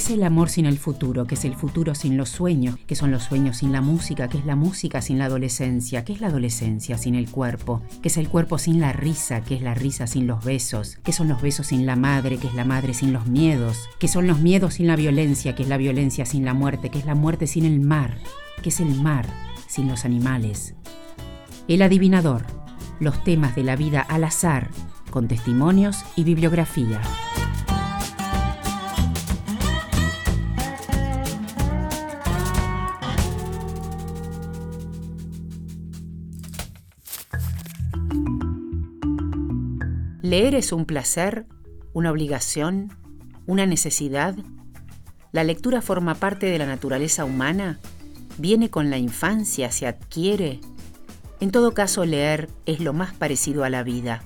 es el amor sin el futuro? ¿Qué es el futuro sin los sueños? ¿Qué son los sueños sin la música? ¿Qué es la música sin la adolescencia? ¿Qué es la adolescencia sin el cuerpo? ¿Qué es el cuerpo sin la risa? ¿Qué es la risa sin los besos? ¿Qué son los besos sin la madre? ¿Qué es la madre sin los miedos? ¿Qué son los miedos sin la violencia? ¿Qué es la violencia sin la muerte? ¿Qué es la muerte sin el mar? ¿Qué es el mar sin los animales? El adivinador. Los temas de la vida al azar, con testimonios y bibliografía. ¿Leer es un placer, una obligación, una necesidad? ¿La lectura forma parte de la naturaleza humana? ¿Viene con la infancia? ¿Se adquiere? En todo caso, leer es lo más parecido a la vida.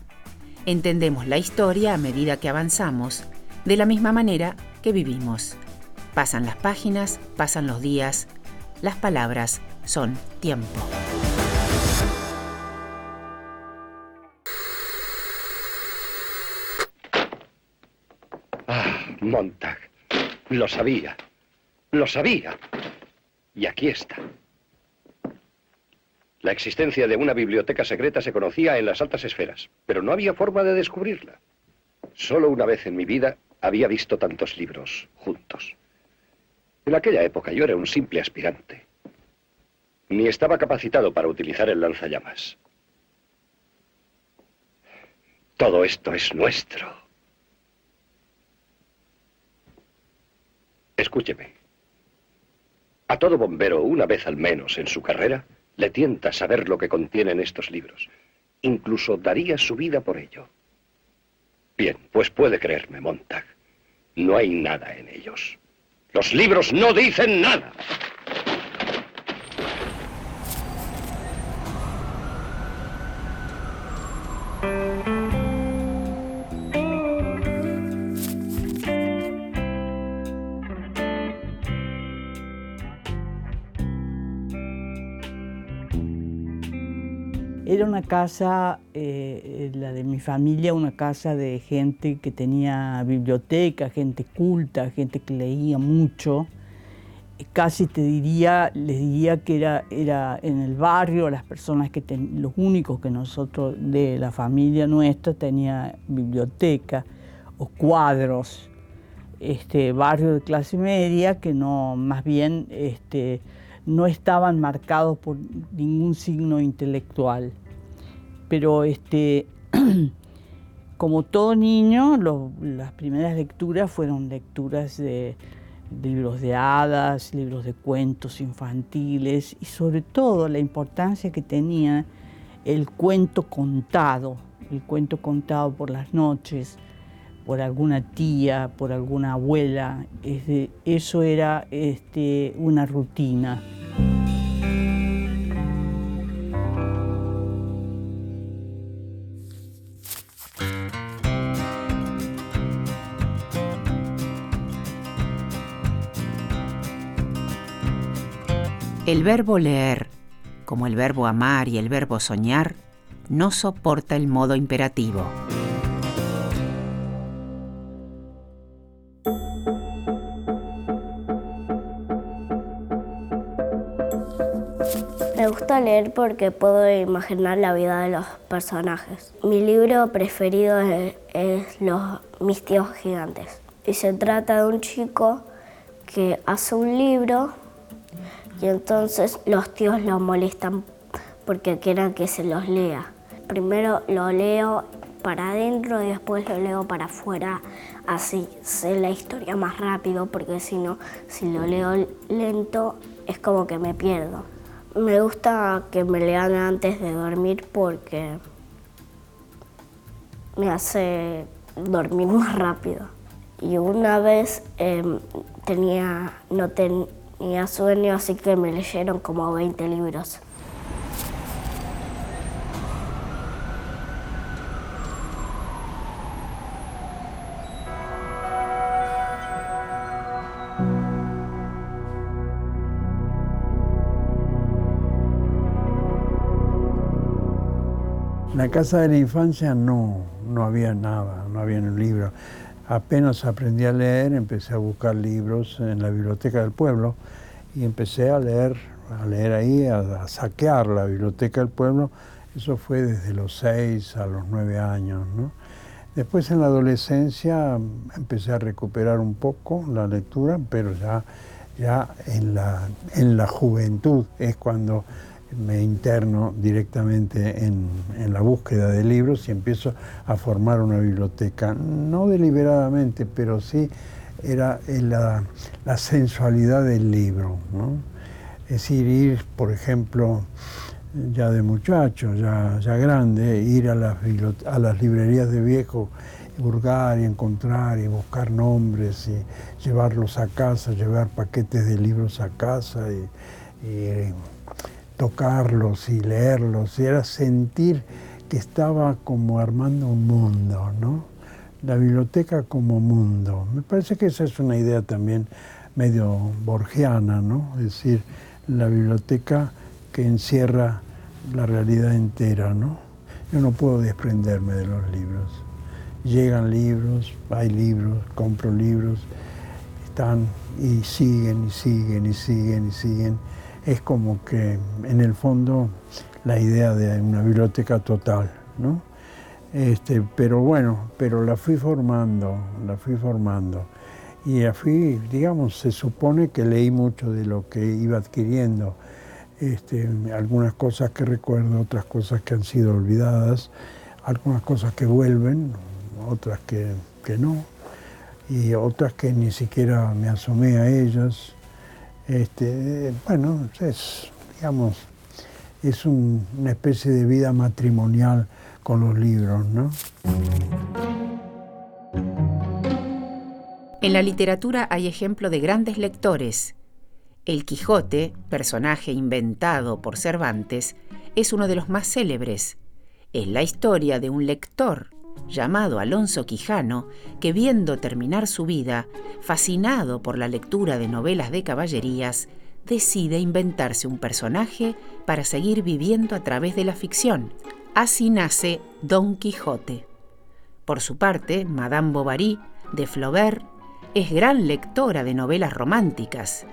Entendemos la historia a medida que avanzamos, de la misma manera que vivimos. Pasan las páginas, pasan los días, las palabras son tiempo. Montag. Lo sabía. Lo sabía. Y aquí está. La existencia de una biblioteca secreta se conocía en las altas esferas, pero no había forma de descubrirla. Solo una vez en mi vida había visto tantos libros juntos. En aquella época yo era un simple aspirante. Ni estaba capacitado para utilizar el lanzallamas. Todo esto es nuestro. Escúcheme. A todo bombero, una vez al menos en su carrera, le tienta saber lo que contienen estos libros. Incluso daría su vida por ello. Bien, pues puede creerme, Montag. No hay nada en ellos. Los libros no dicen nada. Era una casa, la de mi familia, una casa de gente que tenía biblioteca, gente culta, gente que leía mucho. Casi les diría que era en el barrio, las personas los únicos que nosotros, de la familia nuestra, tenía biblioteca o cuadros. Barrio de clase media que no, más bien, no estaban marcados por ningún signo intelectual. Pero como todo niño, las primeras lecturas fueron lecturas de libros de hadas, libros de cuentos infantiles y sobre todo la importancia que tenía el cuento contado por las noches, por alguna tía, por alguna abuela. Eso era una rutina. El verbo leer, como el verbo amar y el verbo soñar, no soporta el modo imperativo. Me gusta leer porque puedo imaginar la vida de los personajes. Mi libro preferido es Mis tíos gigantes. Y se trata de un chico que hace un libro y entonces los tíos lo molestan porque quieren que se los lea. Primero lo leo para adentro y después lo leo para afuera. Así sé la historia más rápido porque si no, si lo leo lento es como que me pierdo. Me gusta que me lean antes de dormir porque me hace dormir más rápido. Y una vez no tenía sueño, así que me leyeron como 20 libros. En la casa de la infancia no había nada, no había un libro. Apenas aprendí a leer, empecé a buscar libros en la biblioteca del pueblo y empecé a leer ahí, a saquear la biblioteca del pueblo. Eso fue desde los 6 a los 9 años, ¿no? Después en la adolescencia empecé a recuperar un poco la lectura, pero ya en la juventud es cuando me interno directamente en la búsqueda de libros y empiezo a formar una biblioteca, no deliberadamente, pero sí era la sensualidad del libro, ¿no? Es decir, ir, por ejemplo, ya de muchacho, ya grande, ir a las librerías de viejo, hurgar y encontrar y buscar nombres y llevarlos a casa, llevar paquetes de libros a casa y tocarlos y leerlos, y era sentir que estaba como armando un mundo, ¿no? La biblioteca como mundo. Me parece que esa es una idea también medio borgiana, ¿no? Es decir, la biblioteca que encierra la realidad entera, ¿no? Yo no puedo desprenderme de los libros. Llegan libros, hay libros, compro libros, están y siguen y siguen y siguen y siguen. Es como que, en el fondo, la idea de una biblioteca total, ¿no? Pero bueno, la fui formando. Y digamos, se supone que leí mucho de lo que iba adquiriendo. Algunas cosas que recuerdo, otras cosas que han sido olvidadas, algunas cosas que vuelven, otras que no, y otras que ni siquiera me asomé a ellas. Bueno, digamos, es una especie de vida matrimonial con los libros, ¿no? En la literatura hay ejemplo de grandes lectores. El Quijote, personaje inventado por Cervantes, es uno de los más célebres. Es la historia de un lector llamado Alonso Quijano, que viendo terminar su vida, fascinado por la lectura de novelas de caballerías, decide inventarse un personaje para seguir viviendo a través de la ficción. Así nace Don Quijote. Por su parte, Madame Bovary, de Flaubert, es gran lectora de novelas románticas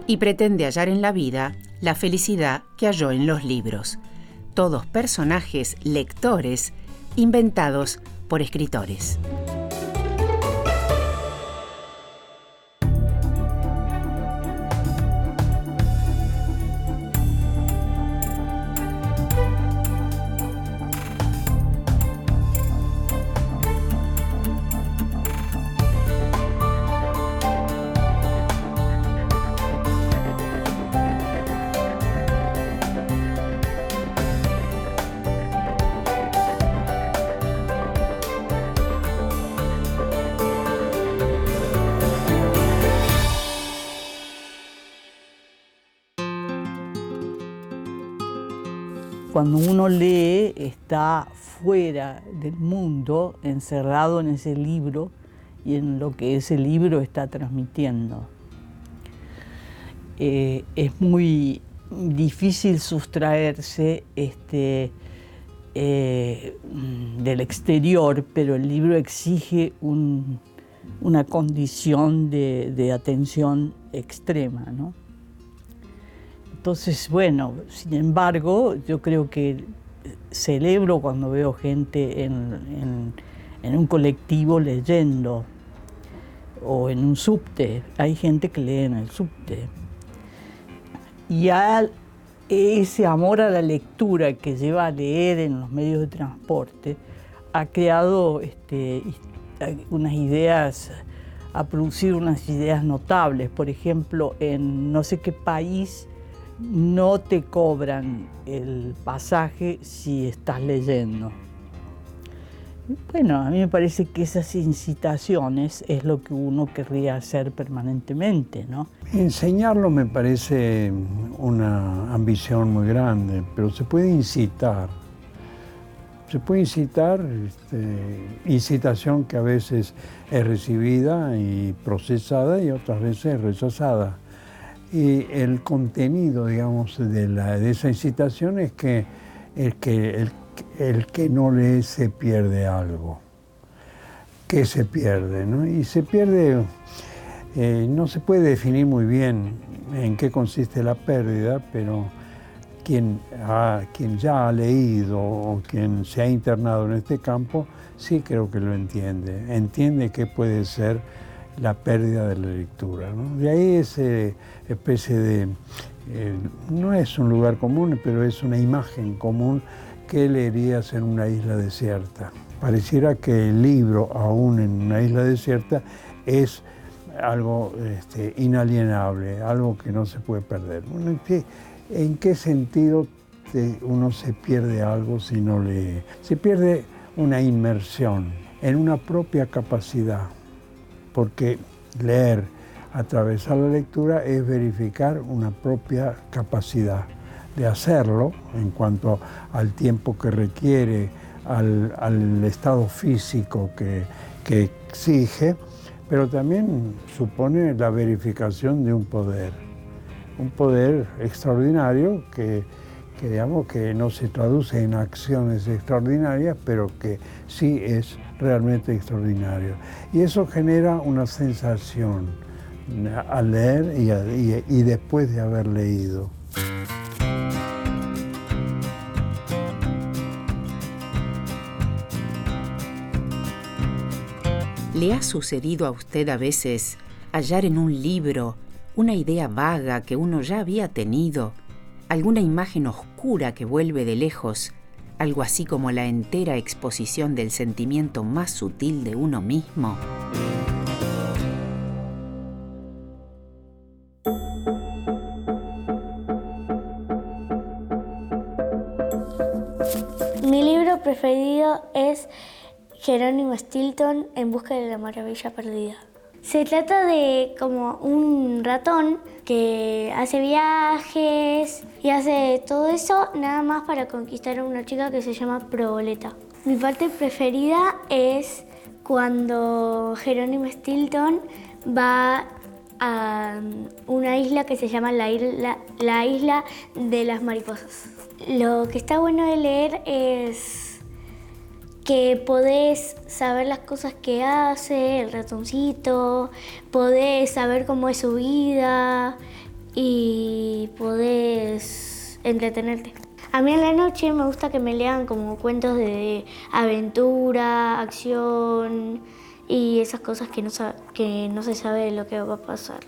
y pretende hallar en la vida la felicidad que halló en los libros. Todos personajes lectores inventados por escritores. Cuando uno lee, está fuera del mundo, encerrado en ese libro y en lo que ese libro está transmitiendo. Es muy difícil sustraerse del exterior, pero el libro exige una condición de atención extrema, ¿no? Entonces, bueno, sin embargo, yo creo que celebro cuando veo gente en un colectivo leyendo o en un subte. Hay gente que lee en el subte. Y ese amor a la lectura que lleva a leer en los medios de transporte ha creado unas ideas, ha producido unas ideas notables. Por ejemplo, en no sé qué país no te cobran el pasaje si estás leyendo. Bueno, a mí me parece que esas incitaciones es lo que uno querría hacer permanentemente, ¿no? Enseñarlo me parece una ambición muy grande, pero se puede incitar. Se puede incitar, incitación que a veces es recibida y procesada y otras veces es rechazada. Y el contenido, digamos, de esa incitación es que el que no lee se pierde algo. qué se pierde, ¿no? Y se pierde, no se puede definir muy bien en qué consiste la pérdida, pero quien ya ha leído o quien se ha internado en este campo, sí creo que lo entiende. Entiende qué puede ser la pérdida de la lectura, ¿no? De ahí esa especie de, no es un lugar común, pero es una imagen común que leerías en una isla desierta. Pareciera que el libro, aún en una isla desierta, es algo inalienable, algo que no se puede perder. Bueno, ¿en qué sentido uno se pierde algo si no lee? Se pierde una inmersión en una propia capacidad, porque leer, atravesar la lectura, es verificar una propia capacidad de hacerlo en cuanto al tiempo que requiere, al estado físico que exige, pero también supone la verificación de un poder extraordinario que digamos que no se traduce en acciones extraordinarias, pero que sí es realmente extraordinario. Y eso genera una sensación al leer y después de haber leído. ¿Le ha sucedido a usted a veces hallar en un libro una idea vaga que uno ya había tenido, alguna imagen oscura que vuelve de lejos, algo así como la entera exposición del sentimiento más sutil de uno mismo? Mi libro preferido es Jerónimo Stilton, En busca de la maravilla perdida. Se trata de como un ratón que hace viajes y hace todo eso nada más para conquistar a una chica que se llama Proboleta. Mi parte preferida es cuando Jerónimo Stilton va a una isla que se llama la isla de las mariposas. Lo que está bueno de leer es que podés saber las cosas que hace el ratoncito, podés saber cómo es su vida y podés entretenerte. A mí en la noche me gusta que me lean como cuentos de aventura, acción y esas cosas que no se sabe lo que va a pasar.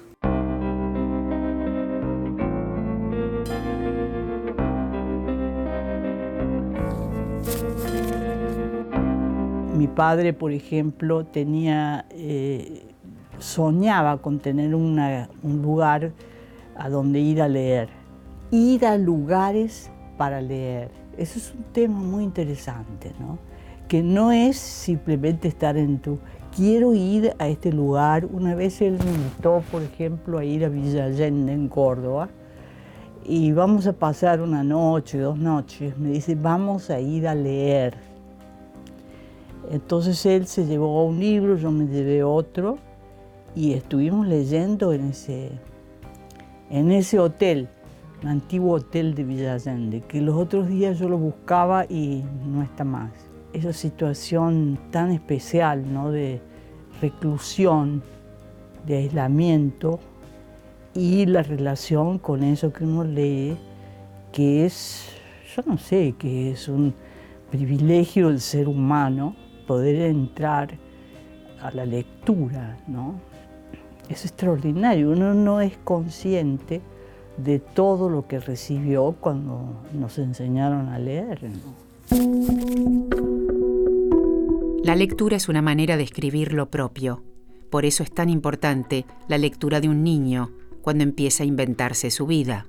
Mi padre, por ejemplo, soñaba con tener un lugar a donde ir a leer. Ir a lugares para leer. Eso es un tema muy interesante, ¿no? Que no es simplemente estar quiero ir a este lugar. Una vez él me invitó, por ejemplo, a ir a Villa Allende, en Córdoba, y vamos a pasar una noche, 2 noches. Me dice, vamos a ir a leer. Entonces él se llevó un libro, yo me llevé otro y estuvimos leyendo en ese hotel, un antiguo hotel de Villa Allende, que los otros días yo lo buscaba y no está más. Esa situación tan especial, ¿no?, de reclusión, de aislamiento y la relación con eso que uno lee, que es, yo no sé, que es un privilegio del ser humano, poder entrar a la lectura, ¿no? Es extraordinario, uno no es consciente de todo lo que recibió cuando nos enseñaron a leer, ¿no? La lectura es una manera de escribir lo propio. Por eso es tan importante la lectura de un niño cuando empieza a inventarse su vida.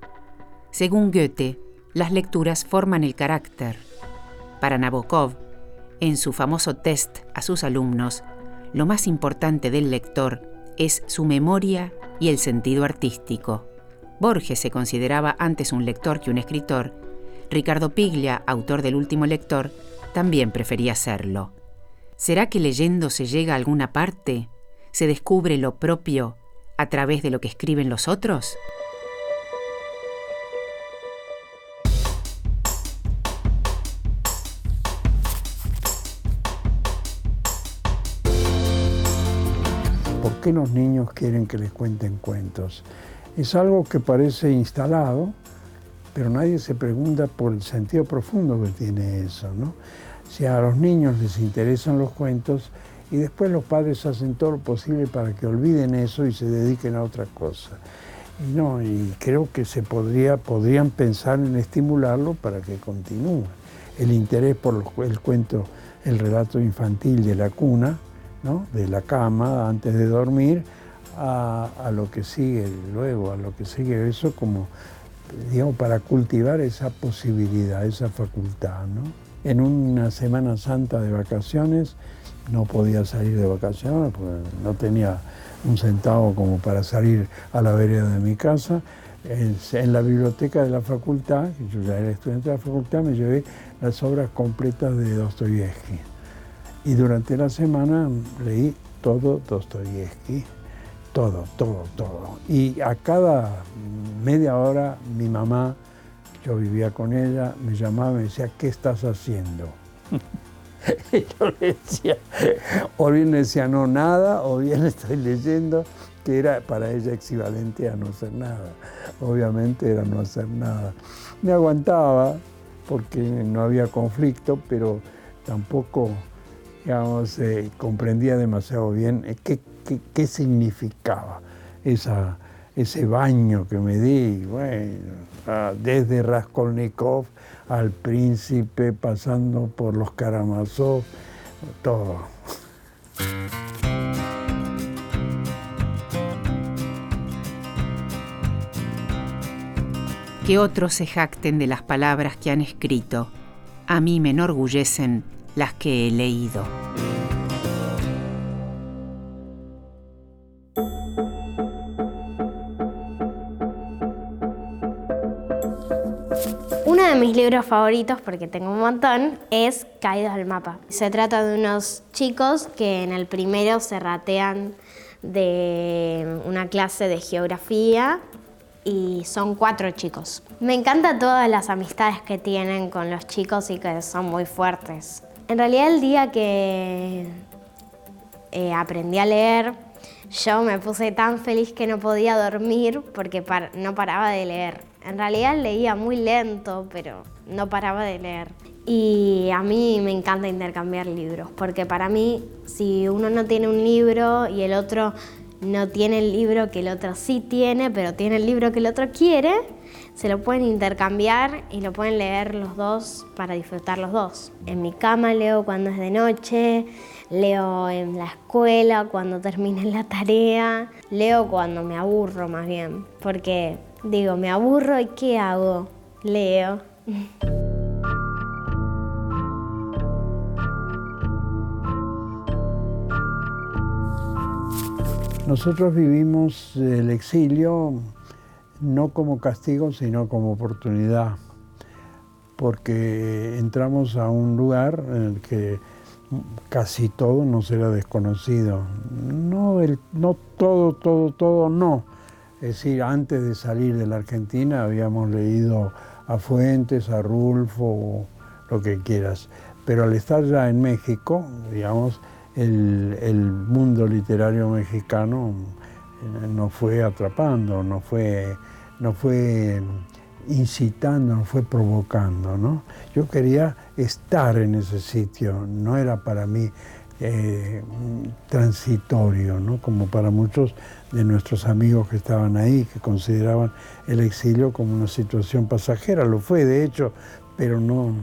Según Goethe, las lecturas forman el carácter. Para Nabokov, en su famoso test a sus alumnos, lo más importante del lector es su memoria y el sentido artístico. Borges se consideraba antes un lector que un escritor. Ricardo Piglia, autor del Último lector, también prefería serlo. ¿Será que leyendo se llega a alguna parte? ¿Se descubre lo propio a través de lo que escriben los otros? ¿Por qué los niños quieren que les cuenten cuentos? Es algo que parece instalado, pero nadie se pregunta por el sentido profundo que tiene eso, ¿no? Si a los niños les interesan los cuentos y después los padres hacen todo lo posible para que olviden eso y se dediquen a otra cosa. Y creo que podrían pensar en estimularlo para que continúe. El interés por el cuento, el relato infantil de la cuna, ¿no? De la cama antes de dormir, a lo que sigue luego, a lo que sigue eso como, digamos, para cultivar esa posibilidad, esa facultad, ¿no? En una Semana Santa de vacaciones, no podía salir de vacaciones porque no tenía un centavo como para salir a la vereda de mi casa. En la biblioteca de la facultad, que yo ya era estudiante de la facultad, me llevé las obras completas de Dostoyevsky. Y durante la semana leí todo Dostoyevsky, todo. Y a cada media hora mi mamá, yo vivía con ella, me llamaba y me decía, ¿qué estás haciendo? Y yo le decía, o bien le decía no nada, o bien estoy leyendo, que era para ella equivalente a no hacer nada. Obviamente era no hacer nada. Me aguantaba porque no había conflicto, pero tampoco, digamos, comprendía demasiado bien qué significaba ese baño que me di, bueno, desde Raskolnikov al Príncipe, pasando por los Karamazov, todo. Que otros se jacten de las palabras que han escrito. A mí me enorgullecen las que he leído. Uno de mis libros favoritos, porque tengo un montón, es Caídos del mapa. Se trata de unos chicos que en el primero se ratean de una clase de geografía y son 4 chicos. Me encantan todas las amistades que tienen con los chicos y que son muy fuertes. En realidad el día que aprendí a leer, yo me puse tan feliz que no podía dormir porque no paraba de leer. En realidad leía muy lento, pero no paraba de leer. Y a mí me encanta intercambiar libros, porque para mí, si uno no tiene un libro y el otro no tiene el libro que el otro sí tiene, pero tiene el libro que el otro quiere, se lo pueden intercambiar y lo pueden leer los dos para disfrutar los dos. En mi cama leo cuando es de noche, leo en la escuela cuando termine la tarea, leo cuando me aburro más bien, porque digo, me aburro y ¿qué hago? Leo. Nosotros vivimos el exilio no como castigo, sino como oportunidad, porque entramos a un lugar en el que casi todo nos era desconocido. No todo, no. Es decir, antes de salir de la Argentina habíamos leído a Fuentes, a Rulfo, lo que quieras. Pero al estar ya en México, digamos, el mundo literario mexicano nos fue atrapando, nos fue incitando, nos fue provocando, ¿no? Yo quería estar en ese sitio, no era para mí transitorio, ¿no? Como para muchos de nuestros amigos que estaban ahí, que consideraban el exilio como una situación pasajera. Lo fue, de hecho, pero no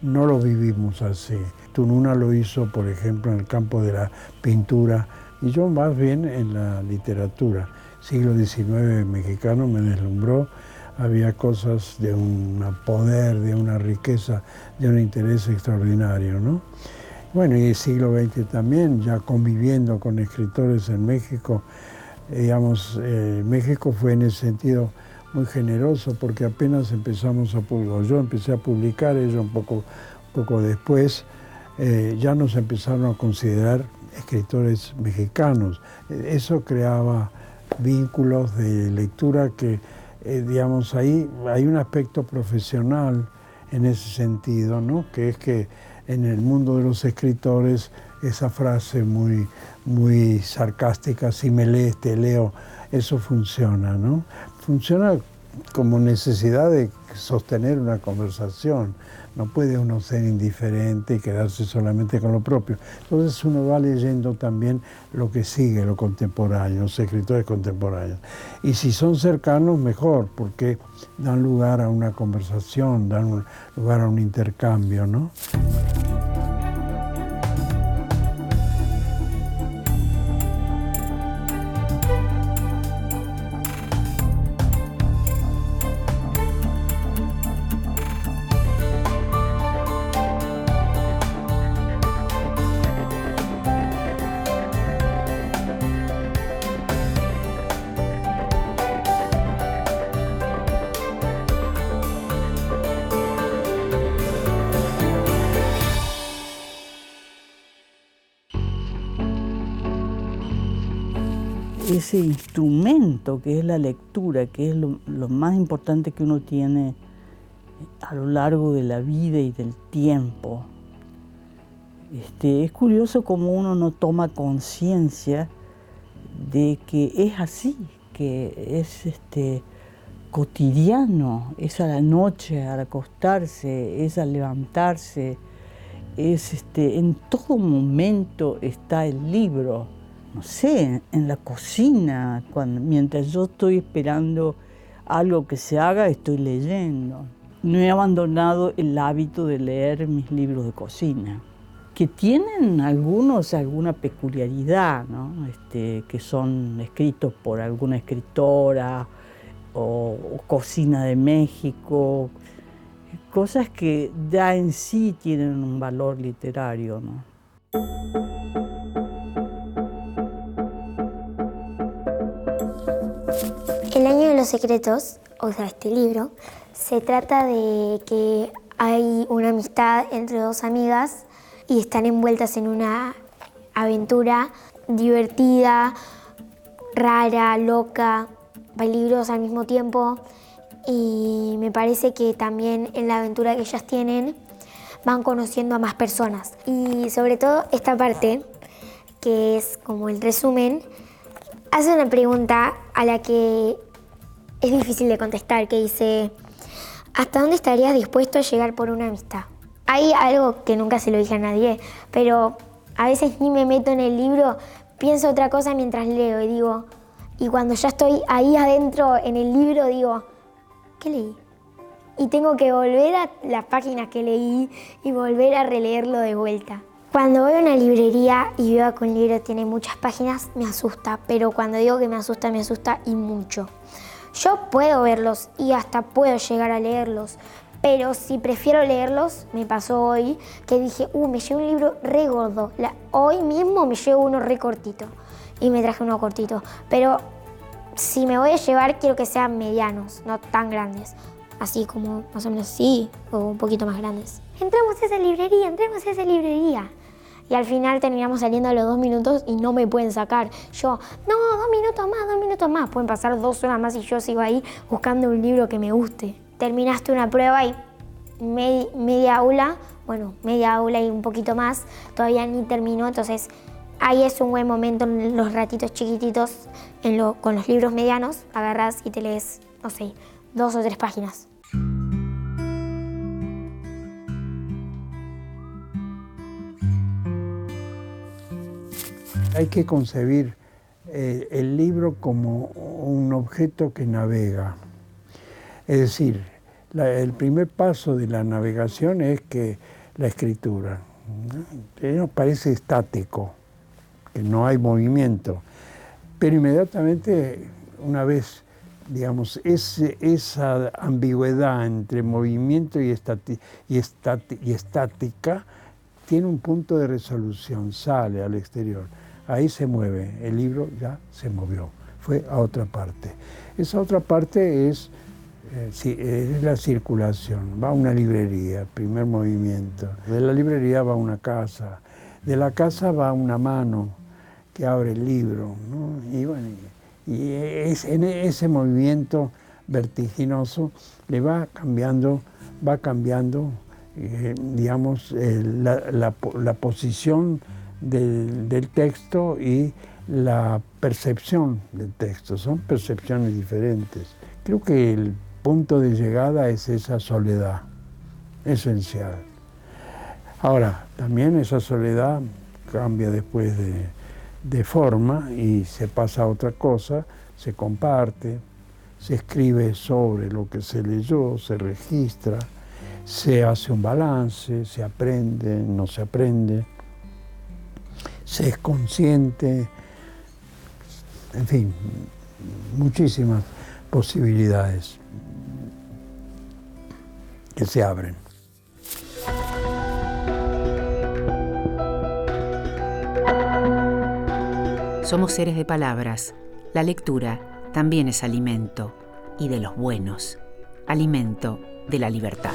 lo vivimos así. Tununa lo hizo, por ejemplo, en el campo de la pintura, y yo más bien en la literatura. Siglo XIX mexicano me deslumbró, había cosas de un poder, de una riqueza, de un interés extraordinario, ¿no? Bueno, y el siglo XX también, ya conviviendo con escritores en México, digamos, México fue en ese sentido muy generoso, porque apenas empezamos a publicar, yo empecé a publicar, ellos un poco después, ya nos empezaron a considerar escritores mexicanos. Eso creaba vínculos de lectura que, digamos, ahí hay un aspecto profesional en ese sentido, ¿no? Que es que en el mundo de los escritores esa frase muy, muy sarcástica, si me lees, te leo, eso funciona, ¿no? Funciona como necesidad de sostener una conversación. No puede uno ser indiferente y quedarse solamente con lo propio. Entonces uno va leyendo también lo que sigue, lo contemporáneo, los escritores contemporáneos. Y si son cercanos, mejor, porque dan lugar a una conversación, dan lugar a un intercambio, ¿no? Ese instrumento que es la lectura, que es lo más importante que uno tiene a lo largo de la vida y del tiempo. Es curioso cómo uno no toma conciencia de que es así, que es cotidiano, es a la noche, al acostarse, es al levantarse, es en todo momento está el libro. No sé, en la cocina, mientras yo estoy esperando algo que se haga, estoy leyendo. No he abandonado el hábito de leer mis libros de cocina, que tienen algunos alguna peculiaridad, ¿no? Que son escritos por alguna escritora o cocina de México, cosas que ya en sí tienen un valor literario, ¿no? El año de los secretos, o sea, este libro, se trata de que hay una amistad entre dos amigas y están envueltas en una aventura divertida, rara, loca, peligrosa al mismo tiempo. Y me parece que también en la aventura que ellas tienen van conociendo a más personas. Y sobre todo esta parte, que es como el resumen, hace una pregunta a la que es difícil de contestar, que dice: ¿hasta dónde estarías dispuesto a llegar por una amistad? Hay algo que nunca se lo dije a nadie, pero a veces ni me meto en el libro, pienso otra cosa mientras leo y cuando ya estoy ahí adentro en el libro digo, ¿qué leí? Y tengo que volver a las páginas que leí y volver a releerlo de vuelta. Cuando voy a una librería y veo que un libro tiene muchas páginas, me asusta, pero cuando digo que me asusta y mucho. Yo puedo verlos y hasta puedo llegar a leerlos, pero si prefiero leerlos, me pasó hoy que dije, me llevo un libro re gordo. Hoy mismo me llevo uno re cortito y me traje uno cortito, pero si me voy a llevar quiero que sean medianos, no tan grandes. Así como más o menos así, o un poquito más grandes. Entramos a esa librería. Y al final terminamos saliendo a los 2 minutos y no me pueden sacar. Yo, no, 2 minutos más. Pueden pasar 2 horas más y yo sigo ahí buscando un libro que me guste. Terminaste una prueba y media aula y un poquito más, todavía ni terminó. Entonces ahí es un buen momento en los ratitos chiquititos, con los libros medianos, agarrás y te lees, no sé, 2 o 3 páginas. Hay que concebir el libro como un objeto que navega. Es decir, el primer paso de la navegación es que la escritura, ¿no? Parece estático, que no hay movimiento, pero inmediatamente una vez, digamos, esa ambigüedad entre movimiento y estática tiene un punto de resolución, sale al exterior. Ahí se mueve, el libro ya se movió, fue a otra parte. Esa otra parte es la circulación, va a una librería, primer movimiento. De la librería va a una casa, de la casa va a una mano que abre el libro, ¿no? Y bueno, en ese movimiento vertiginoso le va cambiando, digamos, la posición del texto y la percepción del texto. Son percepciones diferentes. Creo que el punto de llegada es esa soledad esencial. Ahora, también esa soledad cambia después de forma y se pasa a otra cosa, se comparte, se escribe sobre lo que se leyó, se registra, se hace un balance, se aprende, no se aprende, se es consciente, en fin, muchísimas posibilidades que se abren. Somos seres de palabras. La lectura también es alimento, y de los buenos, alimento de la libertad.